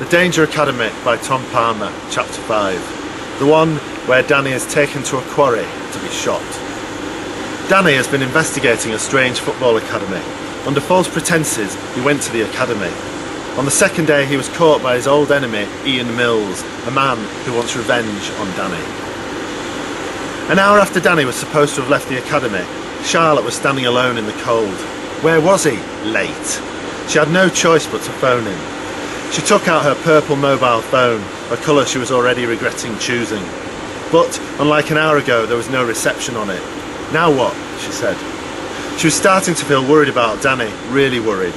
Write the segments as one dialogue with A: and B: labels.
A: The Danger Academy by Tom Palmer, Chapter 5. The one where Danny is taken to a quarry to be shot. Danny has been investigating a strange football academy. Under false pretences, he went to the academy. On the second day, he was caught by his old enemy, Ian Mills, a man who wants revenge on Danny. An hour after Danny was supposed to have left the academy, Charlotte was standing alone in the cold. Where was he? Late. She had no choice but to phone him. She took out her purple mobile phone, a colour she was already regretting choosing. But, unlike an hour ago, there was no reception on it. Now what? She said. She was starting to feel worried about Danny, really worried.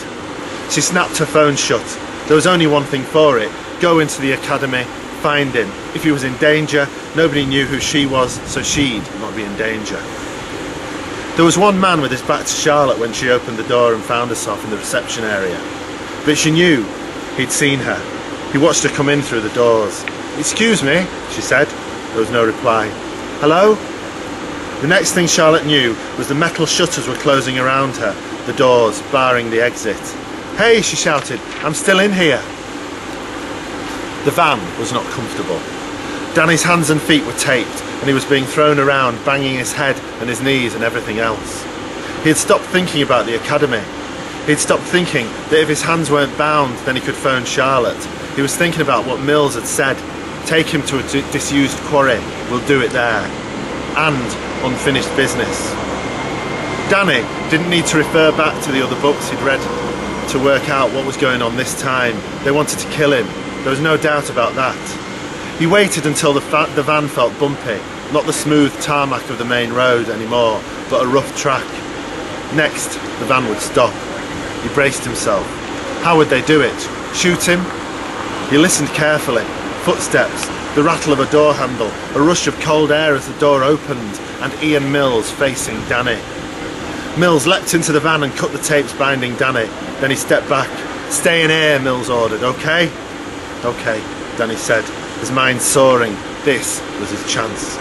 A: She snapped her phone shut. There was only one thing for it: go into the academy, find him. If he was in danger, nobody knew who she was, so she'd not be in danger. There was one man with his back to Charlotte when she opened the door and found herself in the reception area. But she knew he'd seen her. He watched her come in through the doors. "Excuse me," she said. There was no reply. "Hello?" The next thing Charlotte knew was the metal shutters were closing around her, the doors barring the exit. "Hey," she shouted, "I'm still in here." The van was not comfortable. Danny's hands and feet were taped, and he was being thrown around, banging his head and his knees and everything else. He had stopped thinking about the academy. He'd stopped thinking that if his hands weren't bound, then he could phone Charlotte. He was thinking about what Mills had said: take him to a disused quarry, we'll do it there. And unfinished business. Danny didn't need to refer back to the other books he'd read to work out what was going on this time. They wanted to kill him. There was no doubt about that. He waited until the van felt bumpy, not the smooth tarmac of the main road anymore, but a rough track. Next, the van would stop. He braced himself. How would they do it? Shoot him? He listened carefully. Footsteps, the rattle of a door handle, a rush of cold air as the door opened, and Ian Mills facing Danny. Mills leapt into the van and cut the tapes binding Danny. Then he stepped back. "Stay in here," Mills ordered. "Okay?" "Okay," Danny said, his mind soaring. This was his chance.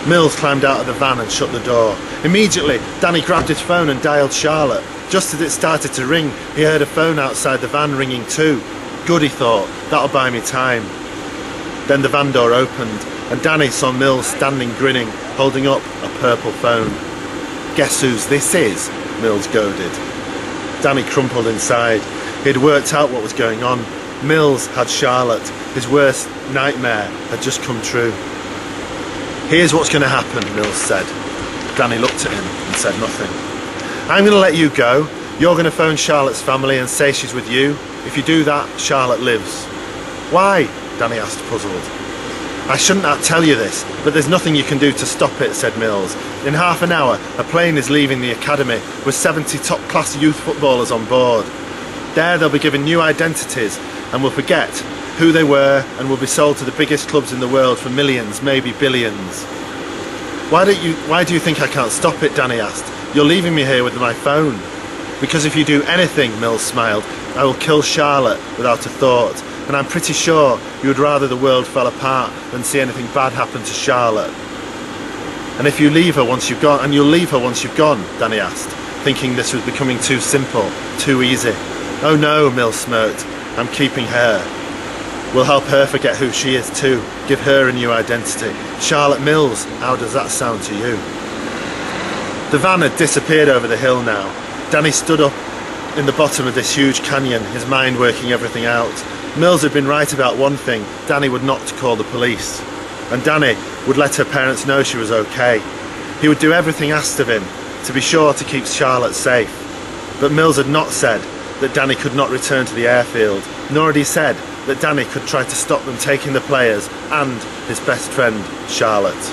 A: Mills climbed out of the van and shut the door. Immediately, Danny grabbed his phone and dialed Charlotte. Just as it started to ring, he heard a phone outside the van ringing too. Good, he thought, that'll buy me time. Then the van door opened, and Danny saw Mills standing grinning, holding up a purple phone. "Guess whose this is?" Mills goaded. Danny crumpled inside. He had worked out what was going on. Mills had Charlotte. His worst nightmare had just come true. "Here's what's going to happen," Mills said. Danny looked at him and said nothing. "I'm going to let you go. You're going to phone Charlotte's family and say she's with you. If you do that, Charlotte lives." "Why?" Danny asked, puzzled. "I shouldn't tell you this, but there's nothing you can do to stop it," said Mills. "In half an hour, a plane is leaving the academy with 70 top-class youth footballers on board. There they'll be given new identities and will forget who they were and will be sold to the biggest clubs in the world for millions, maybe billions." Why do you think I can't stop it?" Danny asked. "You're leaving me here with my phone." "Because if you do anything," Mills smiled, "I will kill Charlotte without a thought. And I'm pretty sure you would rather the world fell apart than see anything bad happen to Charlotte." "And if you leave her once you've gone, and you'll leave her once you've gone?" Danny asked, thinking this was becoming too simple, too easy. "Oh no," Mills smirked, "I'm keeping her. We'll help her forget who she is too, give her a new identity. Charlotte Mills, how does that sound to you?" The van had disappeared over the hill now. Danny stood up in the bottom of this huge canyon, his mind working everything out. Mills had been right about one thing: Danny would not call the police. And Danny would let her parents know she was okay. He would do everything asked of him, to be sure to keep Charlotte safe. But Mills had not said that Danny could not return to the airfield, nor had he said that Danny could try to stop them taking the players and his best friend, Charlotte.